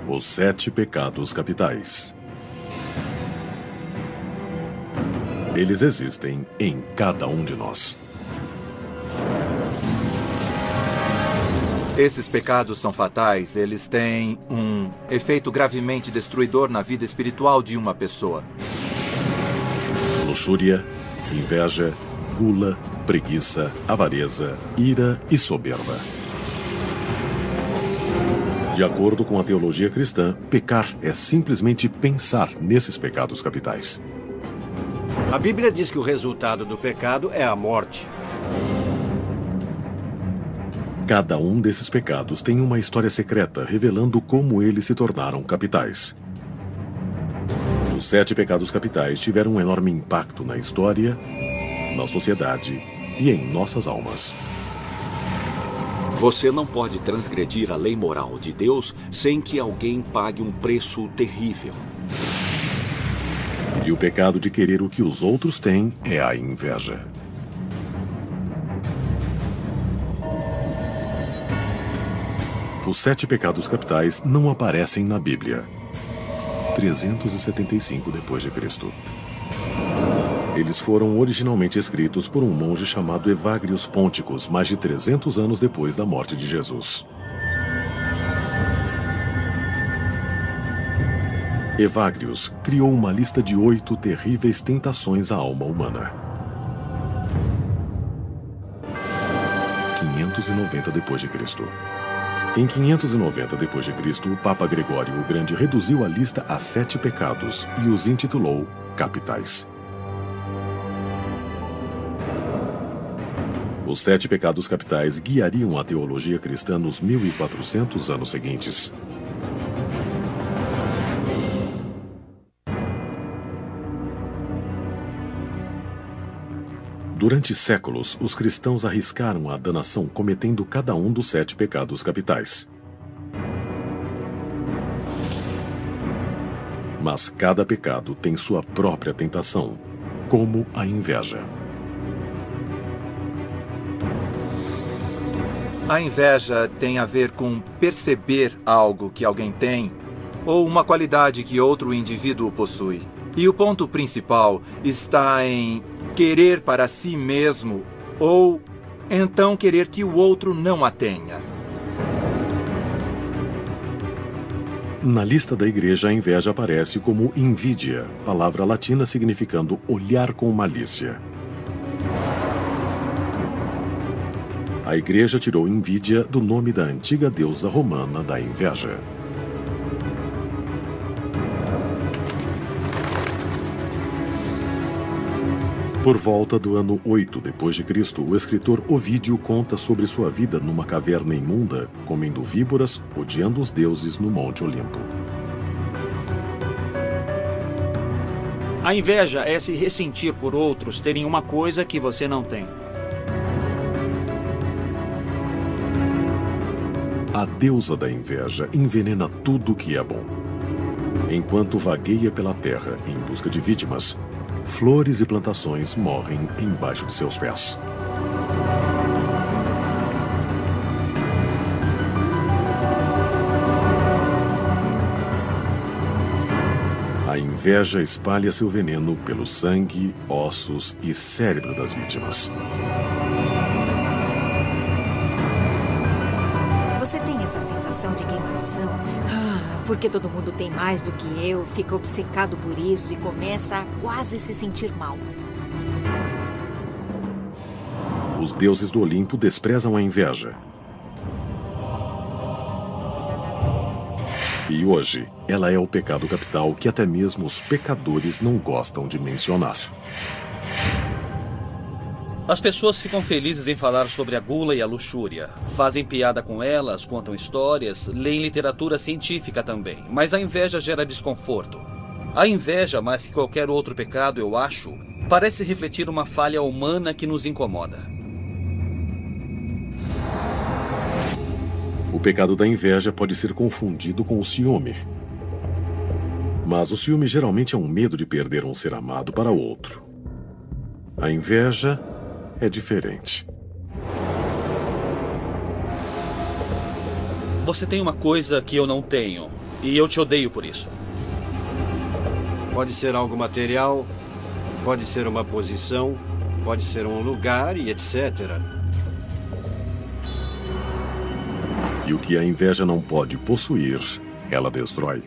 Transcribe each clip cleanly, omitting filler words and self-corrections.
Os 7 pecados capitais. Eles existem em cada um de nós. Esses pecados são fatais, eles têm um efeito gravemente destruidor na vida espiritual de uma pessoa. Luxúria, inveja, gula, preguiça, avareza, ira e soberba. De acordo com a teologia cristã, pecar é simplesmente pensar nesses pecados capitais. A Bíblia diz que o resultado do pecado é a morte. Cada um desses pecados tem uma história secreta, revelando como eles se tornaram capitais. Os 7 pecados capitais tiveram um enorme impacto na história, na sociedade e em nossas almas. Você não pode transgredir a lei moral de Deus sem que alguém pague um preço terrível. E o pecado de querer o que os outros têm é a inveja. Os 7 pecados capitais não aparecem na Bíblia. 375 d.C. Eles foram originalmente escritos por um monge chamado Evagrius Ponticus, mais de 300 anos depois da morte de Jesus. Evagrius criou uma lista de 8 terríveis tentações à alma humana. 590 d.C. Em 590 d.C., o Papa Gregório o Grande reduziu a lista a 7 pecados e os intitulou capitais. Os 7 pecados capitais guiariam a teologia cristã nos 1400 anos seguintes. Durante séculos, os cristãos arriscaram a danação cometendo cada um dos 7 pecados capitais. Mas cada pecado tem sua própria tentação, como a inveja. A inveja tem a ver com perceber algo que alguém tem ou uma qualidade que outro indivíduo possui. E o ponto principal está em querer para si mesmo ou então querer que o outro não a tenha. Na lista da igreja, a inveja aparece como invidia, palavra latina significando olhar com malícia. A igreja tirou invídia do nome da antiga deusa romana da inveja. Por volta do ano 8 d.C., o escritor Ovídio conta sobre sua vida numa caverna imunda, comendo víboras, odiando os deuses no Monte Olimpo. A inveja é se ressentir por outros terem uma coisa que você não tem. A deusa da inveja envenena tudo que é bom. Enquanto vagueia pela terra em busca de vítimas, flores e plantações morrem embaixo de seus pés. A inveja espalha seu veneno pelo sangue, ossos e cérebro das vítimas. Você tem essa sensação de queimação? Porque todo mundo tem mais do que eu, fica obcecado por isso e começa a quase se sentir mal. Os deuses do Olimpo desprezam a inveja. E hoje, ela é o pecado capital que até mesmo os pecadores não gostam de mencionar. As pessoas ficam felizes em falar sobre a gula e a luxúria. Fazem piada com elas, contam histórias, leem literatura científica também. Mas a inveja gera desconforto. A inveja, mais que qualquer outro pecado, eu acho, parece refletir uma falha humana que nos incomoda. O pecado da inveja pode ser confundido com o ciúme. Mas o ciúme geralmente é um medo de perder um ser amado para outro. A inveja é diferente. Você tem uma coisa que eu não tenho. E eu te odeio por isso. Pode ser algo material, pode ser uma posição, pode ser um lugar e etc. E o que a inveja não pode possuir, ela destrói.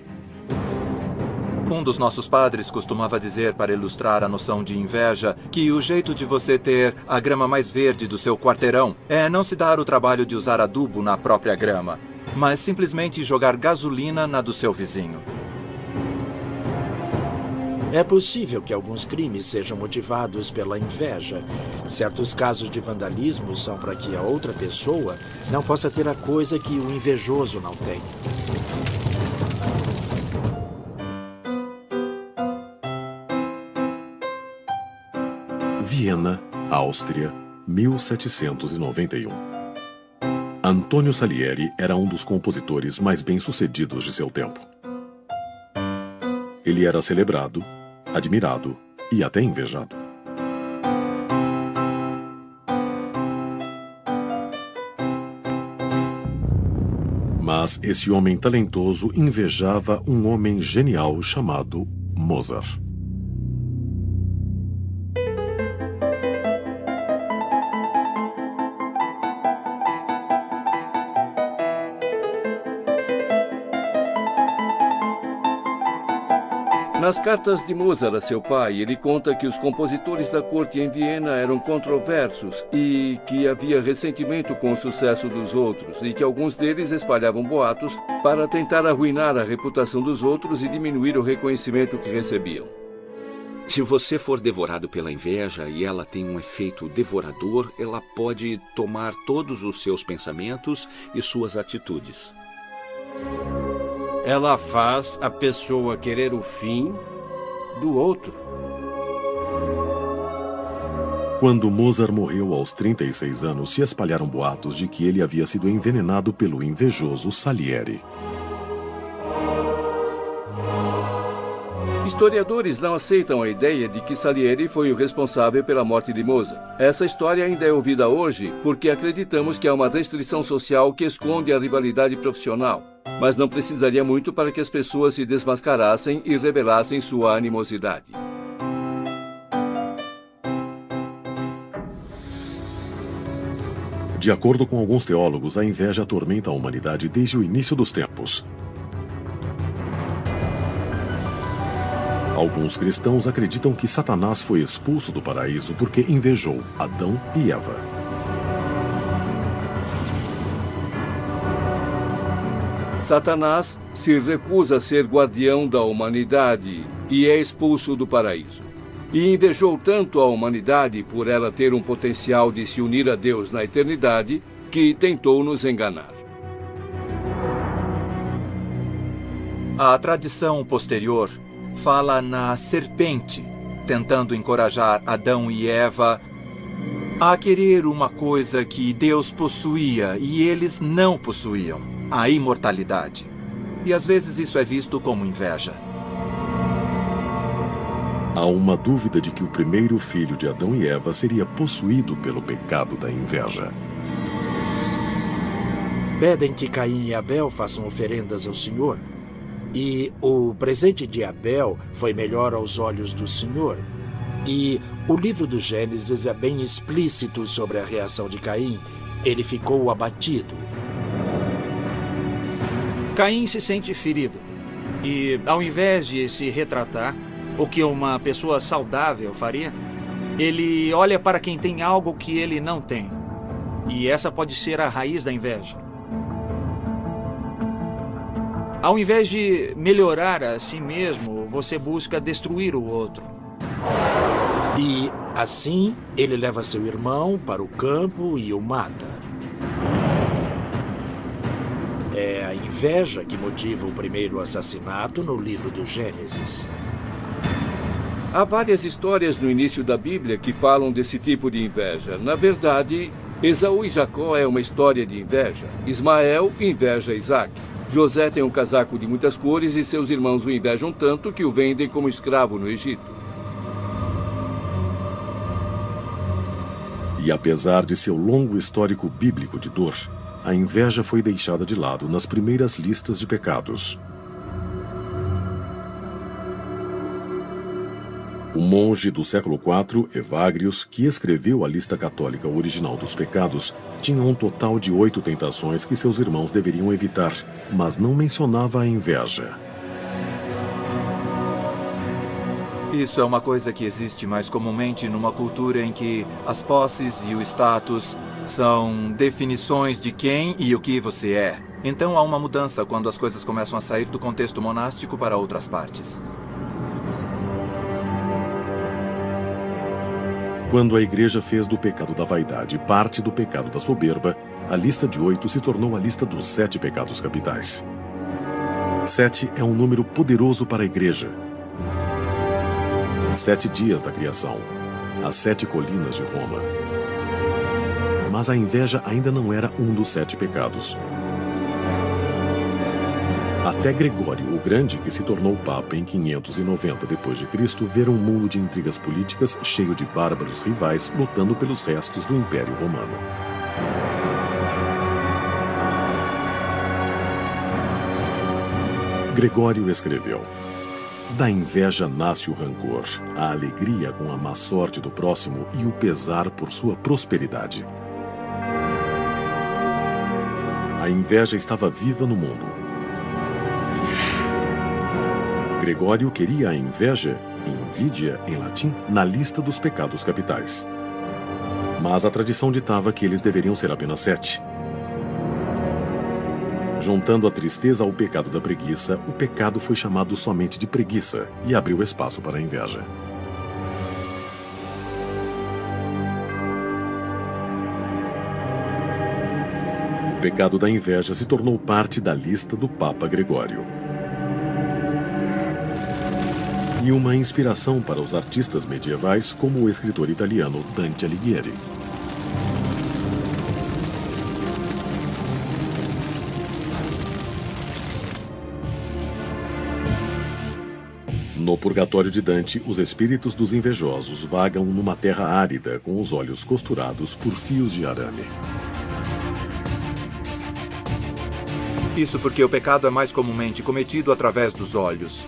Um dos nossos padres costumava dizer, para ilustrar a noção de inveja, que o jeito de você ter a grama mais verde do seu quarteirão é não se dar o trabalho de usar adubo na própria grama, mas simplesmente jogar gasolina na do seu vizinho. É possível que alguns crimes sejam motivados pela inveja. Certos casos de vandalismo são para que a outra pessoa não possa ter a coisa que o invejoso não tem. Viena, Áustria, 1791. Antônio Salieri era um dos compositores mais bem-sucedidos de seu tempo. Ele era celebrado, admirado e até invejado. Mas esse homem talentoso invejava um homem genial chamado Mozart. Nas cartas de Mozart a seu pai, ele conta que os compositores da corte em Viena eram controversos e que havia ressentimento com o sucesso dos outros e que alguns deles espalhavam boatos para tentar arruinar a reputação dos outros e diminuir o reconhecimento que recebiam. Se você for devorado pela inveja e ela tem um efeito devorador, ela pode tomar todos os seus pensamentos e suas atitudes. Ela faz a pessoa querer o fim do outro. Quando Mozart morreu aos 36 anos, se espalharam boatos de que ele havia sido envenenado pelo invejoso Salieri. Historiadores não aceitam a ideia de que Salieri foi o responsável pela morte de Mozart. Essa história ainda é ouvida hoje porque acreditamos que há uma restrição social que esconde a rivalidade profissional, mas não precisaria muito para que as pessoas se desmascarassem e revelassem sua animosidade. De acordo com alguns teólogos, a inveja atormenta a humanidade desde o início dos tempos. Alguns cristãos acreditam que Satanás foi expulso do paraíso porque invejou Adão e Eva. Satanás se recusa a ser guardião da humanidade e é expulso do paraíso. E invejou tanto a humanidade por ela ter um potencial de se unir a Deus na eternidade que tentou nos enganar. A tradição posterior fala na serpente, tentando encorajar Adão e Eva a querer uma coisa que Deus possuía e eles não possuíam, a imortalidade. E às vezes isso é visto como inveja. Há uma dúvida de que o primeiro filho de Adão e Eva seria possuído pelo pecado da inveja. Pedem que Caim e Abel façam oferendas ao Senhor. E o presente de Abel foi melhor aos olhos do Senhor. E o livro do Gênesis é bem explícito sobre a reação de Caim. Ele ficou abatido. Caim se sente ferido. E, ao invés de se retratar, o que uma pessoa saudável faria, ele olha para quem tem algo que ele não tem. E essa pode ser a raiz da inveja. Ao invés de melhorar a si mesmo, você busca destruir o outro. E, assim, ele leva seu irmão para o campo e o mata. É a inveja que motiva o primeiro assassinato no livro do Gênesis. Há várias histórias no início da Bíblia que falam desse tipo de inveja. Na verdade, Esaú e Jacó é uma história de inveja. Ismael inveja Isaac. José tem um casaco de muitas cores e seus irmãos o invejam tanto que o vendem como escravo no Egito. E apesar de seu longo histórico bíblico de dor, a inveja foi deixada de lado nas primeiras listas de pecados. O monge do século IV, Evagrius, que escreveu a lista católica original dos pecados, tinha um total de 8 tentações que seus irmãos deveriam evitar, mas não mencionava a inveja. Isso é uma coisa que existe mais comumente numa cultura em que as posses e o status são definições de quem e o que você é. Então há uma mudança quando as coisas começam a sair do contexto monástico para outras partes. Quando a igreja fez do pecado da vaidade parte do pecado da soberba, a lista de 8 se tornou a lista dos 7 pecados capitais. 7 é um número poderoso para a igreja. 7 dias da criação, as 7 colinas de Roma. Mas a inveja ainda não era um dos 7 pecados. Até Gregório o Grande, que se tornou papa em 590 d.C., ver um mundo de intrigas políticas cheio de bárbaros rivais lutando pelos restos do Império Romano. Gregório escreveu: da inveja nasce o rancor, a alegria com a má sorte do próximo e o pesar por sua prosperidade. A inveja estava viva no mundo. Gregório queria a inveja, invidia em latim, na lista dos pecados capitais. Mas a tradição ditava que eles deveriam ser apenas 7. Juntando a tristeza ao pecado da preguiça, o pecado foi chamado somente de preguiça e abriu espaço para a inveja. O pecado da inveja se tornou parte da lista do Papa Gregório. E uma inspiração para os artistas medievais como o escritor italiano Dante Alighieri. No purgatório de Dante, os espíritos dos invejosos vagam numa terra árida com os olhos costurados por fios de arame. Isso porque o pecado é mais comumente cometido através dos olhos.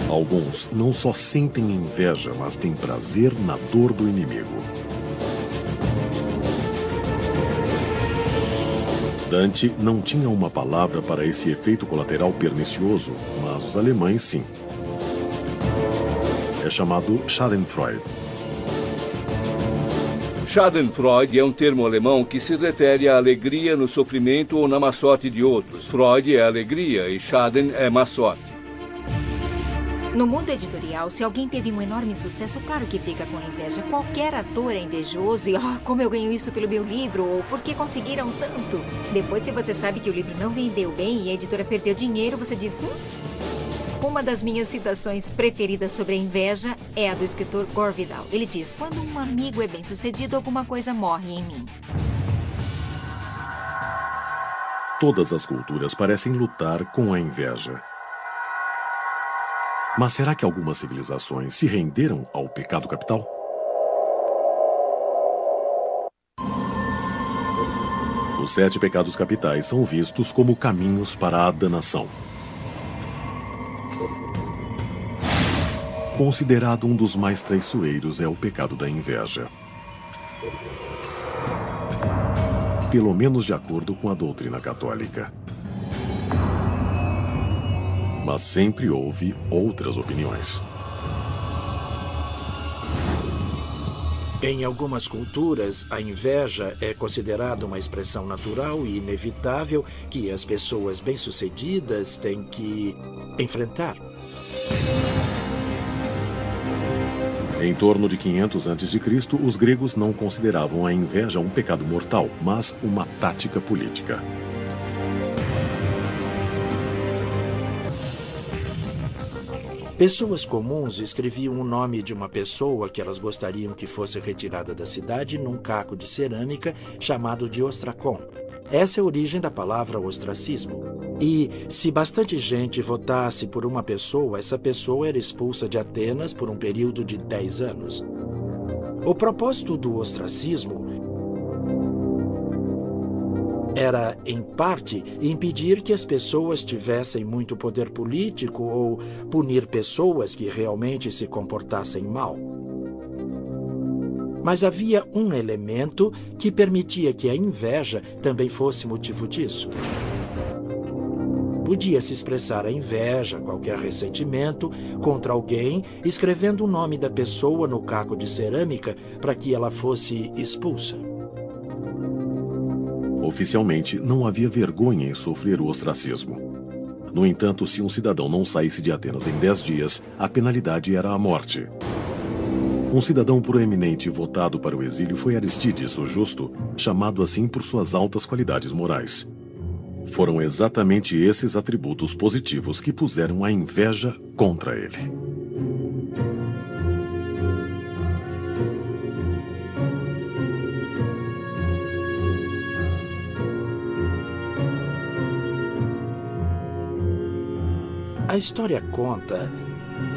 Alguns não só sentem inveja, mas têm prazer na dor do inimigo. Dante não tinha uma palavra para esse efeito colateral pernicioso, mas os alemães sim. É chamado Schadenfreude. Schadenfreude é um termo alemão que se refere à alegria no sofrimento ou na má sorte de outros. Freude é alegria e Schaden é má sorte. No mundo editorial, se alguém teve um enorme sucesso, claro que fica com inveja. Qualquer ator é invejoso e, como eu ganho isso pelo meu livro, ou por que conseguiram tanto? Depois, se você sabe que o livro não vendeu bem e a editora perdeu dinheiro, você diz, Uma das minhas citações preferidas sobre a inveja é a do escritor Gore Vidal. Ele diz, quando um amigo é bem-sucedido, alguma coisa morre em mim. Todas as culturas parecem lutar com a inveja. Mas será que algumas civilizações se renderam ao pecado capital? Os 7 pecados capitais são vistos como caminhos para a danação. Considerado um dos mais traiçoeiros é o pecado da inveja. Pelo menos de acordo com a doutrina católica. Mas sempre houve outras opiniões. Em algumas culturas, a inveja é considerada uma expressão natural e inevitável que as pessoas bem-sucedidas têm que enfrentar. Em torno de 500 a.C., os gregos não consideravam a inveja um pecado mortal, mas uma tática política. Pessoas comuns escreviam o nome de uma pessoa que elas gostariam que fosse retirada da cidade num caco de cerâmica chamado de ostracon. Essa é a origem da palavra ostracismo. E, se bastante gente votasse por uma pessoa, essa pessoa era expulsa de Atenas por um período de 10 anos. O propósito do ostracismo era, em parte, impedir que as pessoas tivessem muito poder político ou punir pessoas que realmente se comportassem mal. Mas havia um elemento que permitia que a inveja também fosse motivo disso. Podia-se expressar a inveja, qualquer ressentimento, contra alguém, escrevendo o nome da pessoa no caco de cerâmica para que ela fosse expulsa. Oficialmente, não havia vergonha em sofrer o ostracismo. No entanto, se um cidadão não saísse de Atenas em 10 dias, a penalidade era a morte. Um cidadão proeminente votado para o exílio foi Aristides, o Justo, chamado assim por suas altas qualidades morais. Foram exatamente esses atributos positivos que puseram a inveja contra ele. A história conta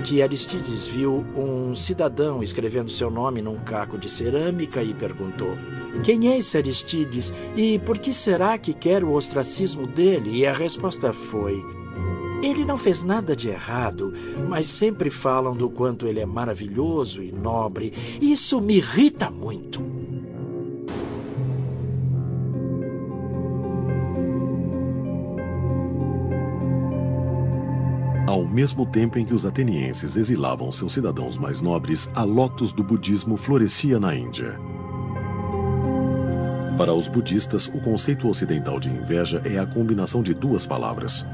que Aristides viu um cidadão escrevendo seu nome num caco de cerâmica e perguntou: "Quem é esse Aristides e por que será que quer o ostracismo dele?" E a resposta foi: "Ele não fez nada de errado, mas sempre falam do quanto ele é maravilhoso e nobre. Isso me irrita muito." Ao mesmo tempo em que os atenienses exilavam seus cidadãos mais nobres, a lótus do budismo florescia na Índia. Para os budistas, o conceito ocidental de inveja é a combinação de duas palavras.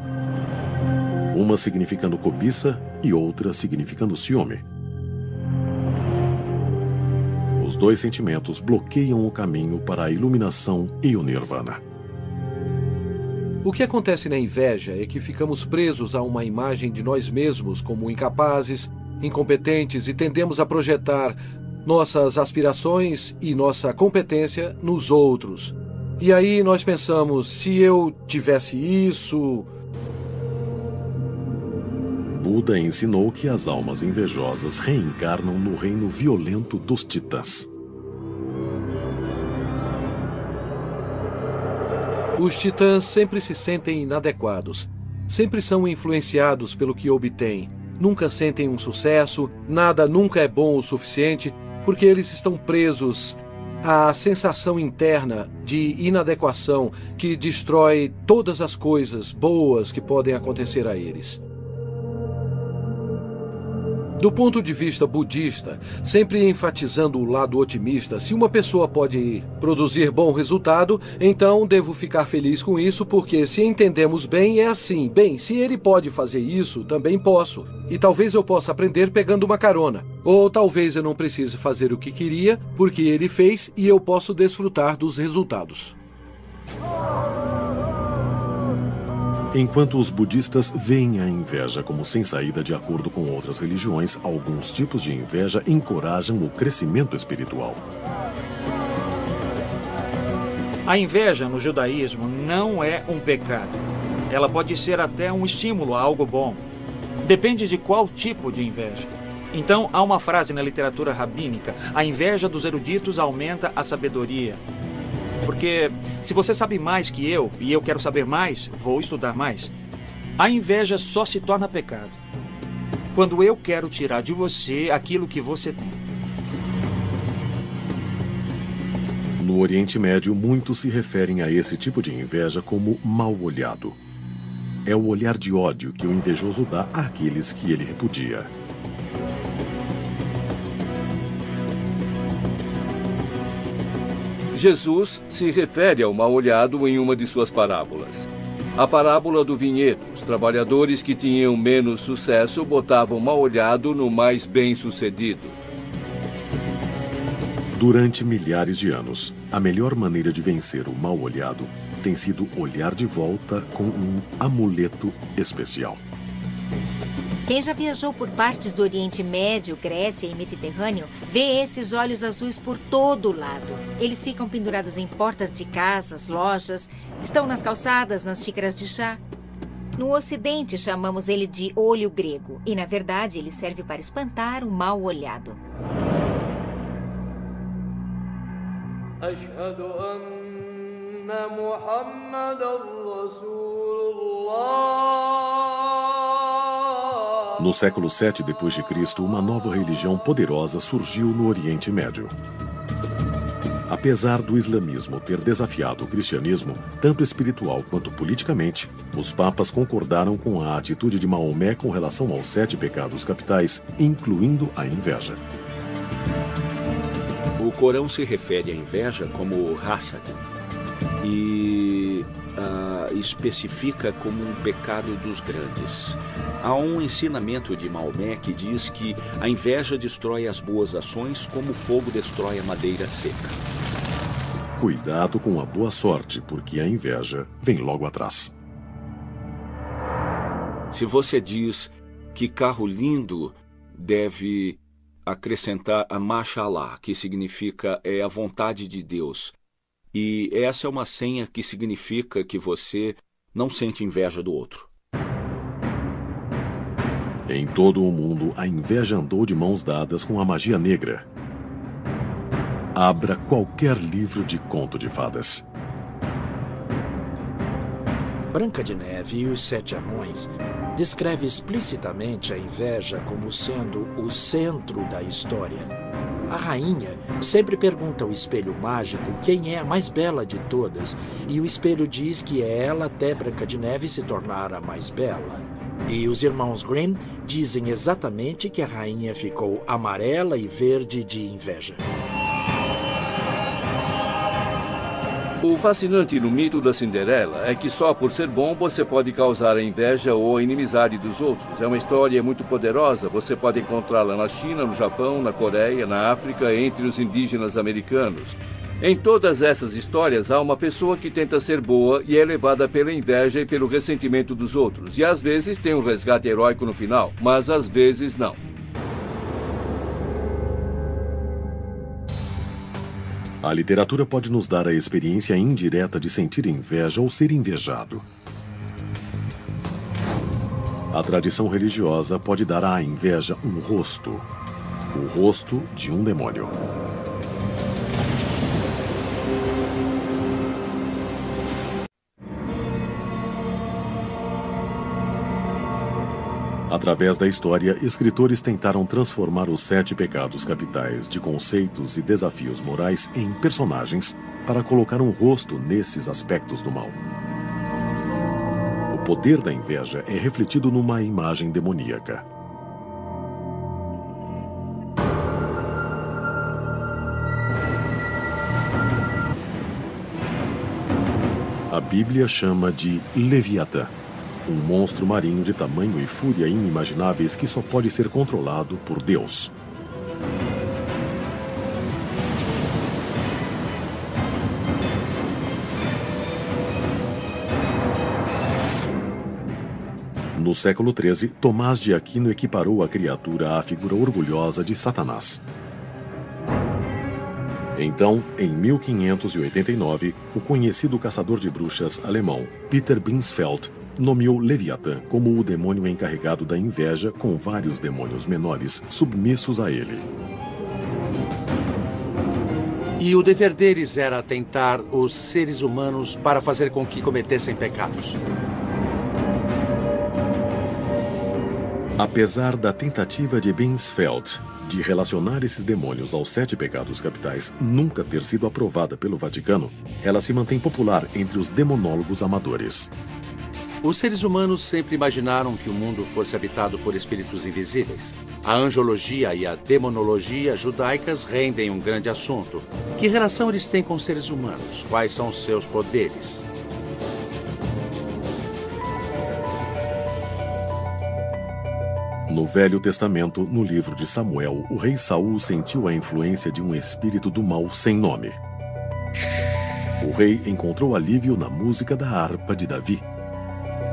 Uma significando cobiça e outra significando ciúme. Os dois sentimentos bloqueiam o caminho para a iluminação e o nirvana. O que acontece na inveja é que ficamos presos a uma imagem de nós mesmos como incapazes, incompetentes e tendemos a projetar nossas aspirações e nossa competência nos outros. E aí nós pensamos, se eu tivesse isso... Buda ensinou que as almas invejosas reencarnam no reino violento dos titãs. Os titãs sempre se sentem inadequados, sempre são influenciados pelo que obtêm, nunca sentem um sucesso, nada nunca é bom o suficiente, porque eles estão presos à sensação interna de inadequação que destrói todas as coisas boas que podem acontecer a eles. Do ponto de vista budista, sempre enfatizando o lado otimista, se uma pessoa pode produzir bom resultado, então devo ficar feliz com isso, porque se entendemos bem, é assim. Bem, se ele pode fazer isso, também posso. E talvez eu possa aprender pegando uma carona. Ou talvez eu não precise fazer o que queria, porque ele fez e eu posso desfrutar dos resultados. Enquanto os budistas veem a inveja como sem saída de acordo com outras religiões, alguns tipos de inveja encorajam o crescimento espiritual. A inveja no judaísmo não é um pecado. Ela pode ser até um estímulo a algo bom. Depende de qual tipo de inveja. Então, há uma frase na literatura rabínica: a inveja dos eruditos aumenta a sabedoria. Porque se você sabe mais que eu, e eu quero saber mais, vou estudar mais. A inveja só se torna pecado quando eu quero tirar de você aquilo que você tem. No Oriente Médio, muitos se referem a esse tipo de inveja como mal-olhado. É o olhar de ódio que o invejoso dá àqueles que ele repudia. Jesus se refere ao mal-olhado em uma de suas parábolas. A parábola do vinhedo. Os trabalhadores que tinham menos sucesso botavam mal-olhado no mais bem-sucedido. Durante milhares de anos, a melhor maneira de vencer o mal-olhado tem sido olhar de volta com um amuleto especial. Quem já viajou por partes do Oriente Médio, Grécia e Mediterrâneo, vê esses olhos azuis por todo lado. Eles ficam pendurados em portas de casas, lojas, estão nas calçadas, nas xícaras de chá. No Ocidente, chamamos ele de olho grego. E, na verdade, ele serve para espantar o mal-olhado. No século VII d.C., uma nova religião poderosa surgiu no Oriente Médio. Apesar do islamismo ter desafiado o cristianismo, tanto espiritual quanto politicamente, os papas concordaram com a atitude de Maomé com relação aos 7 pecados capitais, incluindo a inveja. O Corão se refere à inveja como hasad e especifica como um pecado dos grandes. Há um ensinamento de Maomé que diz que a inveja destrói as boas ações como o fogo destrói a madeira seca. Cuidado com a boa sorte, porque a inveja vem logo atrás. Se você diz que carro lindo, deve acrescentar a Mashallah, que significa a vontade de Deus. E essa é uma senha que significa que você não sente inveja do outro. Em todo o mundo, a inveja andou de mãos dadas com a magia negra. Abra qualquer livro de conto de fadas. Branca de Neve e os 7 Anões descreve explicitamente a inveja como sendo o centro da história. A rainha sempre pergunta ao espelho mágico quem é a mais bela de todas, e o espelho diz que é ela até Branca de Neve se tornar a mais bela. E os irmãos Grimm dizem exatamente que a rainha ficou amarela e verde de inveja. O fascinante no mito da Cinderela é que só por ser bom você pode causar a inveja ou a inimizade dos outros. É uma história muito poderosa, você pode encontrá-la na China, no Japão, na Coreia, na África, entre os indígenas americanos. Em todas essas histórias há uma pessoa que tenta ser boa e é levada pela inveja e pelo ressentimento dos outros. E às vezes tem um resgate heróico no final, mas às vezes não. A literatura pode nos dar a experiência indireta de sentir inveja ou ser invejado. A tradição religiosa pode dar à inveja um rosto, o rosto de um demônio. Através da história, escritores tentaram transformar os 7 pecados capitais de conceitos e desafios morais em personagens para colocar um rosto nesses aspectos do mal. O poder da inveja é refletido numa imagem demoníaca. A Bíblia chama de Leviatã, um monstro marinho de tamanho e fúria inimagináveis que só pode ser controlado por Deus. No século XIII, Tomás de Aquino equiparou a criatura à figura orgulhosa de Satanás. Então, em 1589, o conhecido caçador de bruxas alemão Peter Binsfeld nomeou Leviatã como o demônio encarregado da inveja, com vários demônios menores submissos a ele. E o dever deles era tentar os seres humanos para fazer com que cometessem pecados. Apesar da tentativa de Binsfeld de relacionar esses demônios aos 7 pecados capitais nunca ter sido aprovada pelo Vaticano, ela se mantém popular entre os demonólogos amadores. Os seres humanos sempre imaginaram que o mundo fosse habitado por espíritos invisíveis. A angiologia e a demonologia judaicas rendem um grande assunto. Que relação eles têm com os seres humanos? Quais são os seus poderes? No Velho Testamento, no livro de Samuel, o rei Saul sentiu a influência de um espírito do mal sem nome. O rei encontrou alívio na música da harpa de Davi.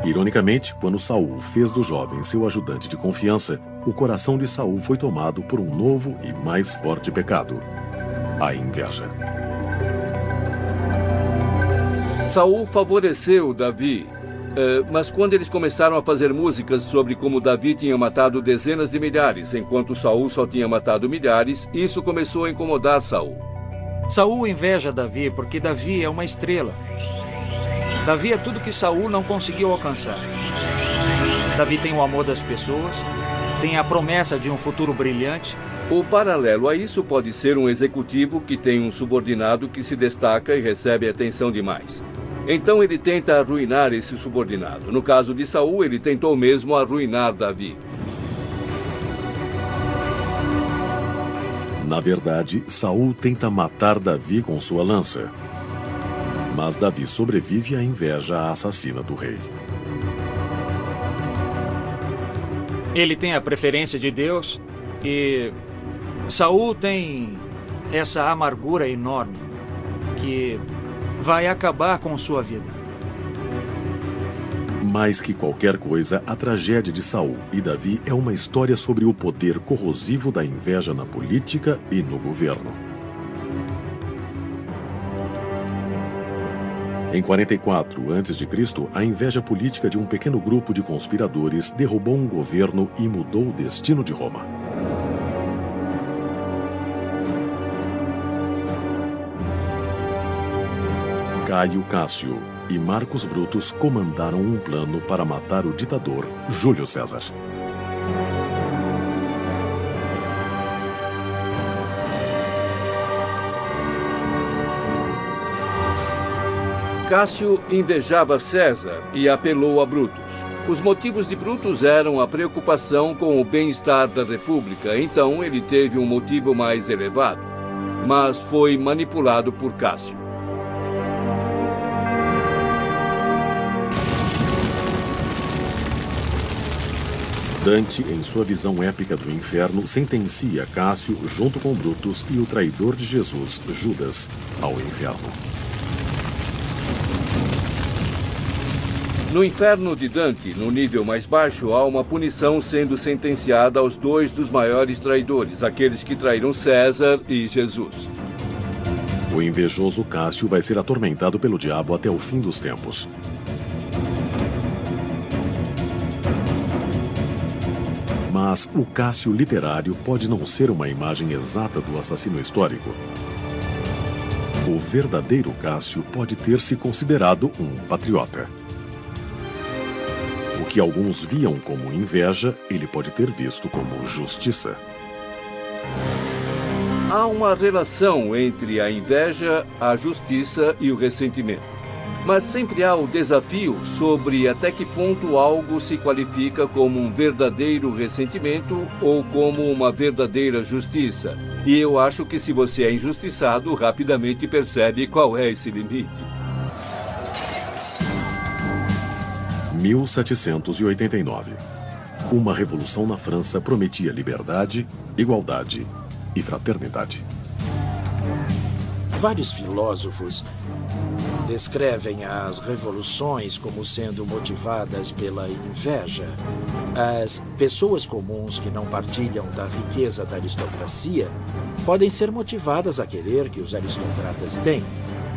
Ironicamente, quando Saul fez do jovem seu ajudante de confiança, o coração de Saul foi tomado por um novo e mais forte pecado: a inveja. Saul favoreceu Davi, mas quando eles começaram a fazer músicas sobre como Davi tinha matado dezenas de milhares, enquanto Saul só tinha matado milhares, isso começou a incomodar Saul. Saul inveja Davi porque Davi é uma estrela. Davi é tudo que Saul não conseguiu alcançar. Davi tem o amor das pessoas, tem a promessa de um futuro brilhante. O paralelo a isso pode ser um executivo que tem um subordinado que se destaca e recebe atenção demais. Então ele tenta arruinar esse subordinado. No caso de Saul, ele tentou mesmo arruinar Davi. Na verdade, Saul tenta matar Davi com sua lança. Mas Davi sobrevive à inveja assassina do rei. Ele tem a preferência de Deus e Saul tem essa amargura enorme que vai acabar com sua vida. Mais que qualquer coisa, a tragédia de Saul e Davi é uma história sobre o poder corrosivo da inveja na política e no governo. Em 44 a.C., a inveja política de um pequeno grupo de conspiradores derrubou um governo e mudou o destino de Roma. Caio Cássio e Marcos Brutus comandaram um plano para matar o ditador Júlio César. Cássio invejava César e apelou a Brutus. Os motivos de Brutus eram a preocupação com o bem-estar da República, então ele teve um motivo mais elevado, mas foi manipulado por Cássio. Dante, em sua visão épica do inferno, sentencia Cássio, junto com Brutus e o traidor de Jesus, Judas, ao inferno. No inferno de Dante, no nível mais baixo, há uma punição sendo sentenciada aos dois dos maiores traidores, aqueles que traíram César e Jesus. O invejoso Cássio vai ser atormentado pelo diabo até o fim dos tempos. Mas o Cássio literário pode não ser uma imagem exata do assassino histórico. O verdadeiro Cássio pode ter se considerado um patriota. O que alguns viam como inveja, ele pode ter visto como justiça. Há uma relação entre a inveja, a justiça e o ressentimento. Mas sempre há o desafio sobre até que ponto algo se qualifica como um verdadeiro ressentimento ou como uma verdadeira justiça. E eu acho que se você é injustiçado, rapidamente percebe qual é esse limite. 1789. Uma revolução na França prometia liberdade, igualdade e fraternidade. Vários filósofos descrevem as revoluções como sendo motivadas pela inveja. As pessoas comuns que não partilham da riqueza da aristocracia podem ser motivadas a querer que os aristocratas têm,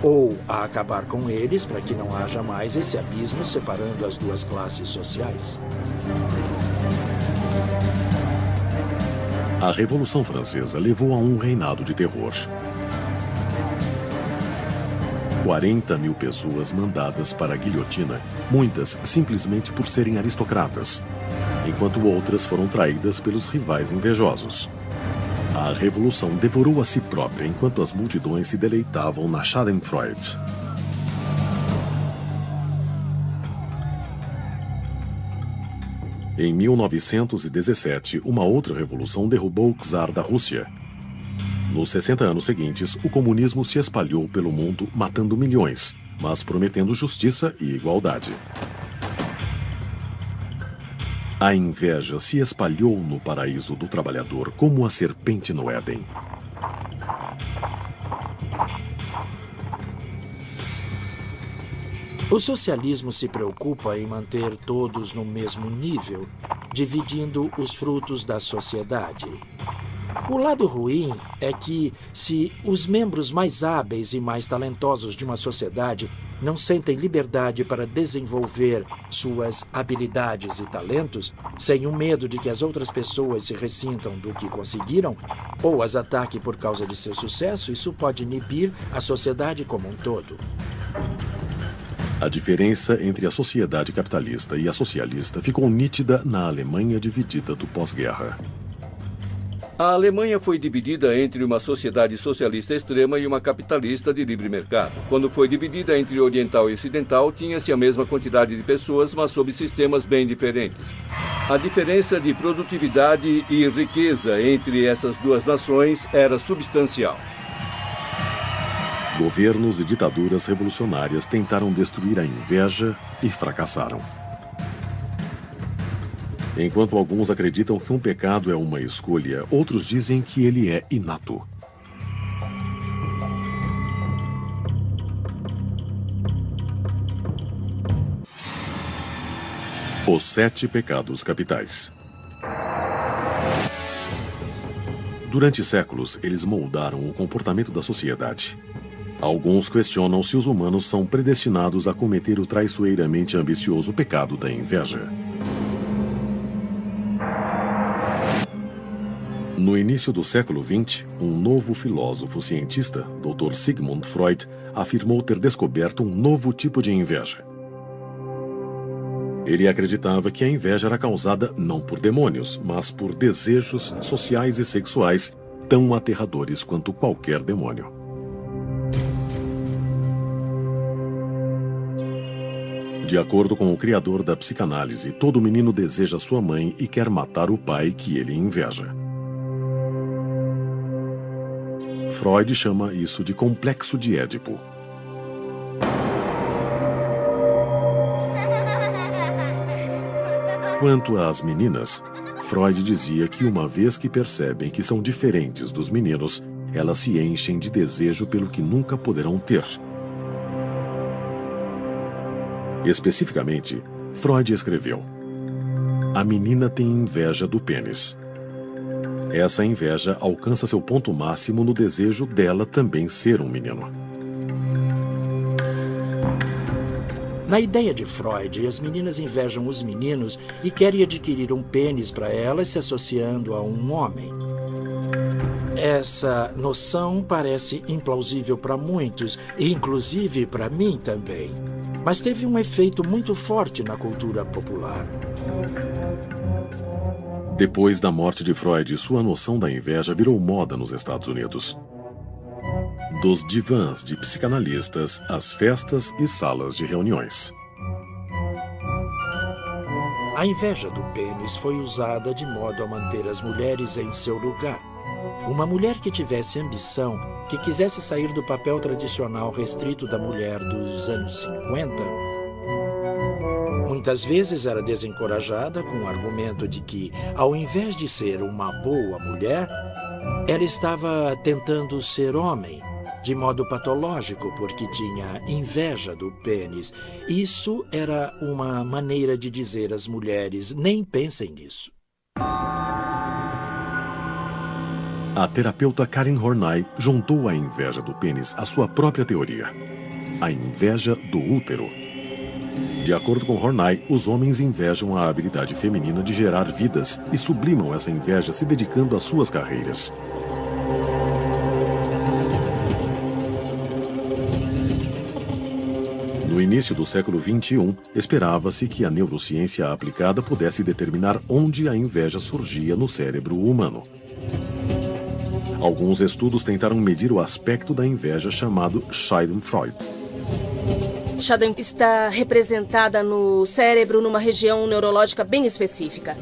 ou a acabar com eles para que não haja mais esse abismo separando as duas classes sociais. A Revolução Francesa levou a um reinado de terror. 40 mil pessoas mandadas para a guilhotina, muitas simplesmente por serem aristocratas, enquanto outras foram traídas pelos rivais invejosos. A revolução devorou a si própria enquanto as multidões se deleitavam na Schadenfreude. Em 1917, uma outra revolução derrubou o czar da Rússia. Nos 60 anos seguintes, o comunismo se espalhou pelo mundo, matando milhões, mas prometendo justiça e igualdade. A inveja se espalhou no paraíso do trabalhador como a serpente no Éden. O socialismo se preocupa em manter todos no mesmo nível, dividindo os frutos da sociedade. O lado ruim é que, se os membros mais hábeis e mais talentosos de uma sociedade não sentem liberdade para desenvolver suas habilidades e talentos, sem o medo de que as outras pessoas se ressintam do que conseguiram ou as ataquem por causa de seu sucesso, isso pode inibir a sociedade como um todo. A diferença entre a sociedade capitalista e a socialista ficou nítida na Alemanha dividida do pós-guerra. A Alemanha foi dividida entre uma sociedade socialista extrema e uma capitalista de livre mercado. Quando foi dividida entre oriental e ocidental, tinha-se a mesma quantidade de pessoas, mas sob sistemas bem diferentes. A diferença de produtividade e riqueza entre essas duas nações era substancial. Governos e ditaduras revolucionárias tentaram destruir a inveja e fracassaram. Enquanto alguns acreditam que um pecado é uma escolha, outros dizem que ele é inato. Os 7 pecados capitais. Durante séculos, eles moldaram o comportamento da sociedade. Alguns questionam se os humanos são predestinados a cometer o traiçoeiramente ambicioso pecado da inveja. No início do século XX, um novo filósofo cientista, Dr. Sigmund Freud, afirmou ter descoberto um novo tipo de inveja. Ele acreditava que a inveja era causada não por demônios, mas por desejos sociais e sexuais tão aterradores quanto qualquer demônio. De acordo com o criador da psicanálise, todo menino deseja sua mãe e quer matar o pai que ele inveja. Freud chama isso de complexo de Édipo. Quanto às meninas, Freud dizia que uma vez que percebem que são diferentes dos meninos, elas se enchem de desejo pelo que nunca poderão ter. Especificamente, Freud escreveu: a menina tem inveja do pênis. Essa inveja alcança seu ponto máximo no desejo dela também ser um menino. Na ideia de Freud, as meninas invejam os meninos e querem adquirir um pênis para elas, se associando a um homem. Essa noção parece implausível para muitos, e inclusive para mim também. Mas teve um efeito muito forte na cultura popular. Depois da morte de Freud, sua noção da inveja virou moda nos Estados Unidos. Dos divãs de psicanalistas às festas e salas de reuniões. A inveja do pênis foi usada de modo a manter as mulheres em seu lugar. Uma mulher que tivesse ambição, que quisesse sair do papel tradicional restrito da mulher dos anos 50, muitas vezes era desencorajada com o argumento de que, ao invés de ser uma boa mulher, ela estava tentando ser homem, de modo patológico, porque tinha inveja do pênis. Isso era uma maneira de dizer às mulheres: nem pensem nisso. A terapeuta Karen Horney juntou a inveja do pênis à sua própria teoria: a inveja do útero. De acordo com Horney, os homens invejam a habilidade feminina de gerar vidas e sublimam essa inveja se dedicando às suas carreiras. No início do século XXI, esperava-se que a neurociência aplicada pudesse determinar onde a inveja surgia no cérebro humano. Alguns estudos tentaram medir o aspecto da inveja chamado Schadenfreude. Schadenfreude está representada no cérebro numa região neurológica bem específica.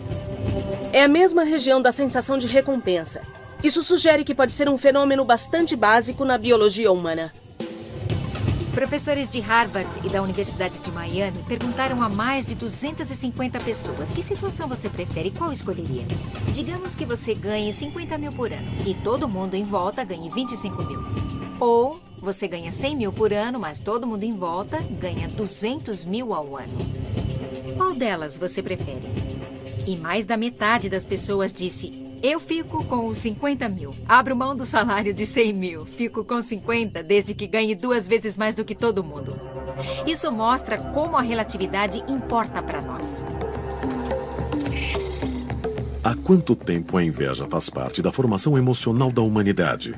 É a mesma região da sensação de recompensa. Isso sugere que pode ser um fenômeno bastante básico na biologia humana. Professores de Harvard e da Universidade de Miami perguntaram a mais de 250 pessoas: que situação você prefere e qual escolheria? Digamos que você ganhe 50 mil por ano e todo mundo em volta ganhe 25 mil. Ou você ganha 100 mil por ano, mas todo mundo em volta ganha 200 mil ao ano. Qual delas você prefere? E mais da metade das pessoas disse: Eu fico com os 50 mil. Abro mão do salário de 100 mil. Fico com 50 desde que ganhe 2 vezes mais do que todo mundo. Isso mostra como a relatividade importa para nós. Há quanto tempo a inveja faz parte da formação emocional da humanidade?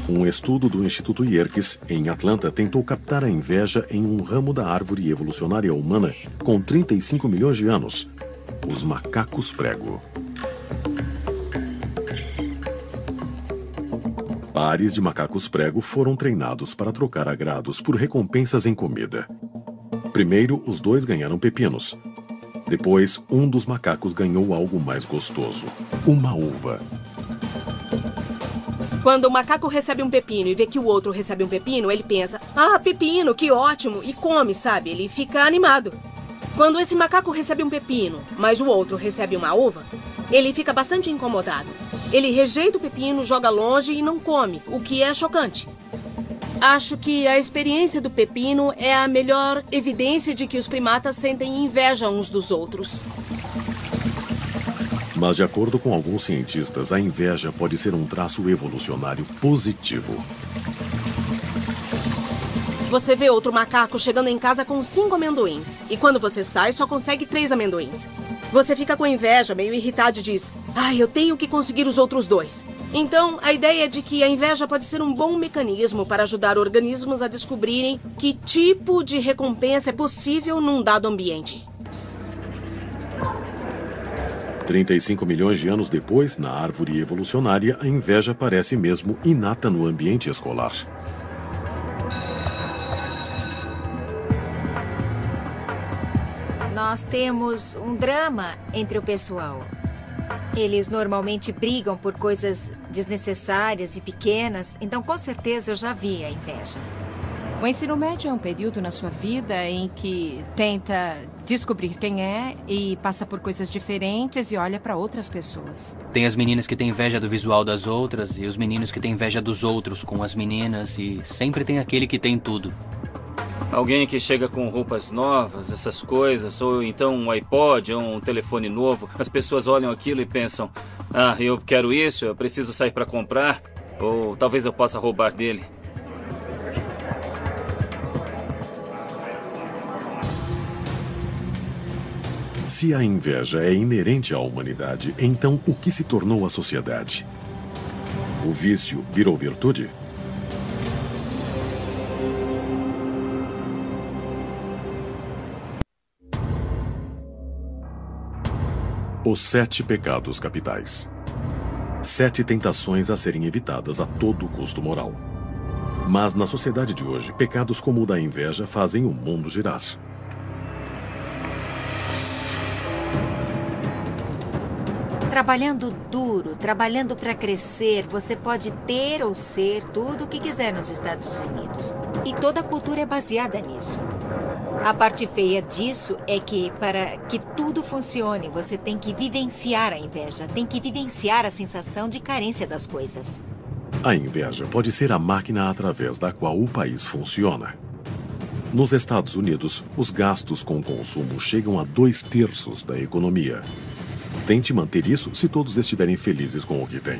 Um estudo do Instituto Yerkes, em Atlanta, tentou captar a inveja em um ramo da árvore evolucionária humana com 35 milhões de anos, os macacos prego. Pares de macacos prego foram treinados para trocar agrados por recompensas em comida. Primeiro, os dois ganharam pepinos. Depois, um dos macacos ganhou algo mais gostoso, uma uva. Quando o macaco recebe um pepino e vê que o outro recebe um pepino, ele pensa, ah, pepino, que ótimo, e come, sabe? Ele fica animado. Quando esse macaco recebe um pepino, mas o outro recebe uma uva, ele fica bastante incomodado. Ele rejeita o pepino, joga longe e não come, o que é chocante. Acho que a experiência do pepino é a melhor evidência de que os primatas sentem inveja uns dos outros. Mas, de acordo com alguns cientistas, a inveja pode ser um traço evolucionário positivo. Você vê outro macaco chegando em casa com 5 amendoins. E quando você sai, só consegue 3 amendoins. Você fica com inveja, meio irritado e diz, eu tenho que conseguir os outros 2. Então, a ideia é de que a inveja pode ser um bom mecanismo para ajudar organismos a descobrirem que tipo de recompensa é possível num dado ambiente. 35 milhões de anos depois, na árvore evolucionária, a inveja parece mesmo inata no ambiente escolar. Nós temos um drama entre o pessoal. Eles normalmente brigam por coisas desnecessárias e pequenas, então com certeza eu já vi a inveja. O ensino médio é um período na sua vida em que tenta descobrir quem é e passa por coisas diferentes e olha para outras pessoas. Tem as meninas que têm inveja do visual das outras e os meninos que têm inveja dos outros com as meninas e sempre tem aquele que tem tudo. Alguém que chega com roupas novas, essas coisas, ou então um iPod ou um telefone novo, as pessoas olham aquilo e pensam, eu quero isso, eu preciso sair para comprar, ou talvez eu possa roubar dele. Se a inveja é inerente à humanidade, então o que se tornou a sociedade? O vício virou virtude? Os 7 pecados capitais. 7 tentações a serem evitadas a todo custo moral. Mas na sociedade de hoje, pecados como o da inveja fazem o mundo girar. Trabalhando duro, trabalhando para crescer, você pode ter ou ser tudo o que quiser nos Estados Unidos. E toda a cultura é baseada nisso. A parte feia disso é que, para que tudo funcione, você tem que vivenciar a inveja, tem que vivenciar a sensação de carência das coisas. A inveja pode ser a máquina através da qual o país funciona. Nos Estados Unidos, os gastos com consumo chegam a 2/3 da economia. Tente manter isso se todos estiverem felizes com o que têm.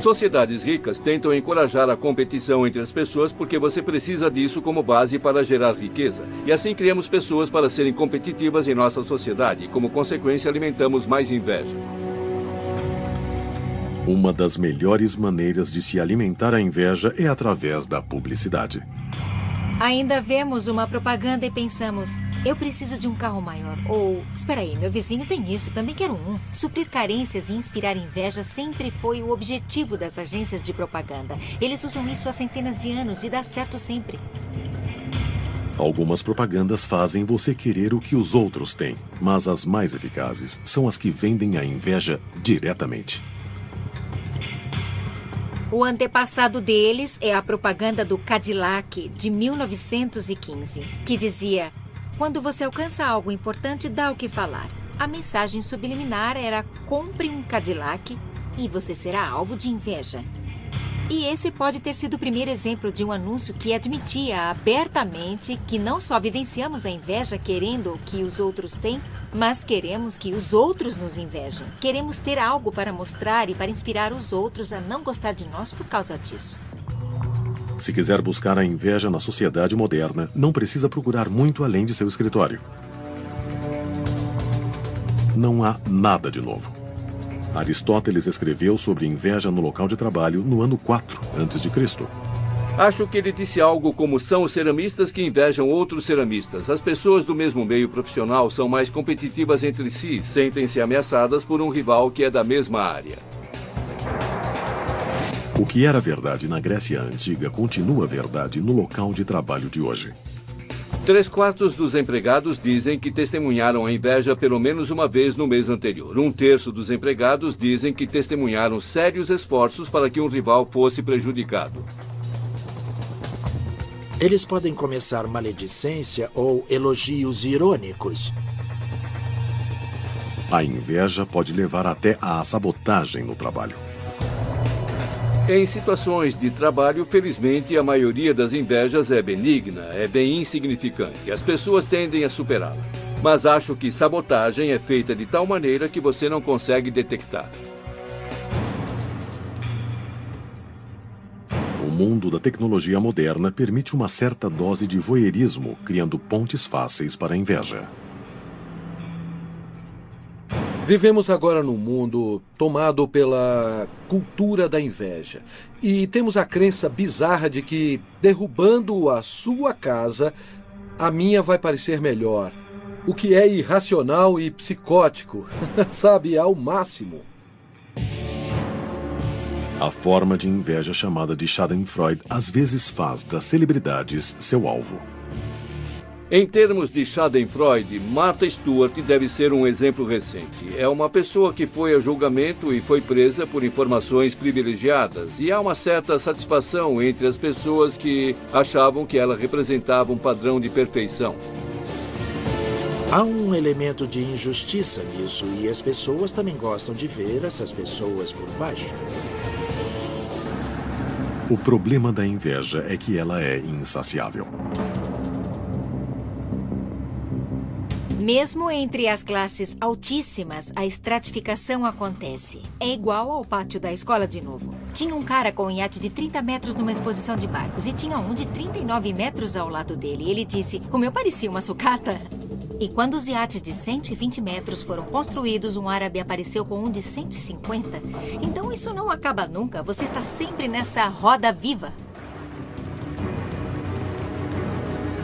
Sociedades ricas tentam encorajar a competição entre as pessoas porque você precisa disso como base para gerar riqueza. E assim criamos pessoas para serem competitivas em nossa sociedade e, como consequência, alimentamos mais inveja. Uma das melhores maneiras de se alimentar a inveja é através da publicidade. Ainda vemos uma propaganda e pensamos, eu preciso de um carro maior. Ou, espera aí, meu vizinho tem isso, também quero um. Suprir carências e inspirar inveja sempre foi o objetivo das agências de propaganda. Eles usam isso há centenas de anos e dá certo sempre. Algumas propagandas fazem você querer o que os outros têm, mas as mais eficazes são as que vendem a inveja diretamente. O antepassado deles é a propaganda do Cadillac de 1915, que dizia: quando você alcança algo importante, dá o que falar. A mensagem subliminar era: compre um Cadillac e você será alvo de inveja. E esse pode ter sido o primeiro exemplo de um anúncio que admitia abertamente que não só vivenciamos a inveja querendo o que os outros têm, mas queremos que os outros nos invejem. Queremos ter algo para mostrar e para inspirar os outros a não gostar de nós por causa disso. Se quiser buscar a inveja na sociedade moderna, não precisa procurar muito além de seu escritório. Não há nada de novo. Aristóteles escreveu sobre inveja no local de trabalho no ano 4 a.C. Acho que ele disse algo como: são os ceramistas que invejam outros ceramistas. As pessoas do mesmo meio profissional são mais competitivas entre si, sentem-se ameaçadas por um rival que é da mesma área. O que era verdade na Grécia Antiga continua verdade no local de trabalho de hoje. 3/4 dos empregados dizem que testemunharam a inveja pelo menos uma vez no mês anterior. 1/3 dos empregados dizem que testemunharam sérios esforços para que um rival fosse prejudicado. Eles podem começar maledicência ou elogios irônicos. A inveja pode levar até à sabotagem no trabalho. Em situações de trabalho, felizmente, a maioria das invejas é benigna, é bem insignificante. As pessoas tendem a superá-la. Mas acho que sabotagem é feita de tal maneira que você não consegue detectar. O mundo da tecnologia moderna permite uma certa dose de voyeurismo, criando pontes fáceis para a inveja. Vivemos agora num mundo tomado pela cultura da inveja. E temos a crença bizarra de que, derrubando a sua casa, a minha vai parecer melhor. O que é irracional e psicótico, sabe, ao máximo. A forma de inveja chamada de Schadenfreude às vezes faz das celebridades seu alvo. Em termos de Schadenfreude, Martha Stewart deve ser um exemplo recente. É uma pessoa que foi a julgamento e foi presa por informações privilegiadas, e há uma certa satisfação entre as pessoas que achavam que ela representava um padrão de perfeição. Há um elemento de injustiça nisso, e as pessoas também gostam de ver essas pessoas por baixo. O problema da inveja é que ela é insaciável. Mesmo entre as classes altíssimas, a estratificação acontece. É igual ao pátio da escola de novo. Tinha um cara com um iate de 30 metros numa exposição de barcos e tinha um de 39 metros ao lado dele. Ele disse: "O meu parecia uma sucata." E quando os iates de 120 metros foram construídos, um árabe apareceu com um de 150. Então isso não acaba nunca. Você está sempre nessa roda viva.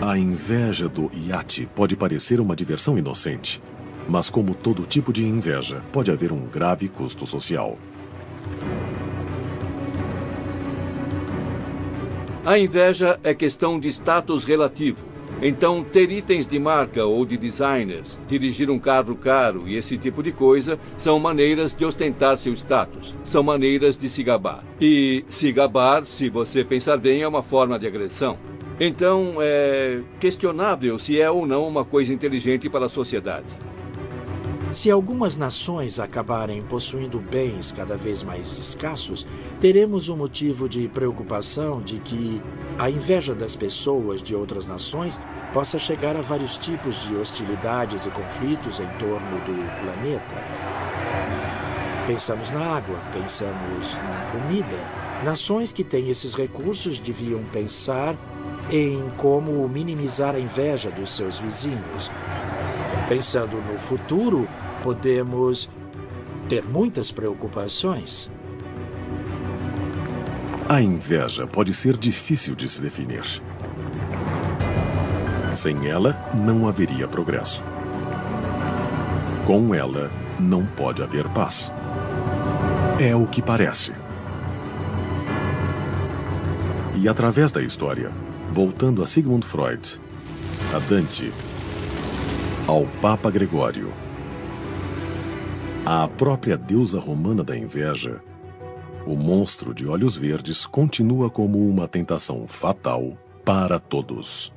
A inveja do iate pode parecer uma diversão inocente, mas como todo tipo de inveja, pode haver um grave custo social. A inveja é questão de status relativo. Então, ter itens de marca ou de designers, dirigir um carro caro e esse tipo de coisa são maneiras de ostentar seu status, são maneiras de se gabar. E se gabar, se você pensar bem, é uma forma de agressão. Então, é questionável se é ou não uma coisa inteligente para a sociedade. Se algumas nações acabarem possuindo bens cada vez mais escassos, teremos um motivo de preocupação de que a inveja das pessoas de outras nações possa chegar a vários tipos de hostilidades e conflitos em torno do planeta. Pensamos na água, pensamos na comida. Nações que têm esses recursos deviam pensar em como minimizar a inveja dos seus vizinhos. Pensando no futuro, podemos ter muitas preocupações. A inveja pode ser difícil de se definir. Sem ela, não haveria progresso. Com ela, não pode haver paz. É o que parece. E através da história, voltando a Sigmund Freud, a Dante, ao Papa Gregório, à própria deusa romana da inveja, o monstro de olhos verdes continua como uma tentação fatal para todos.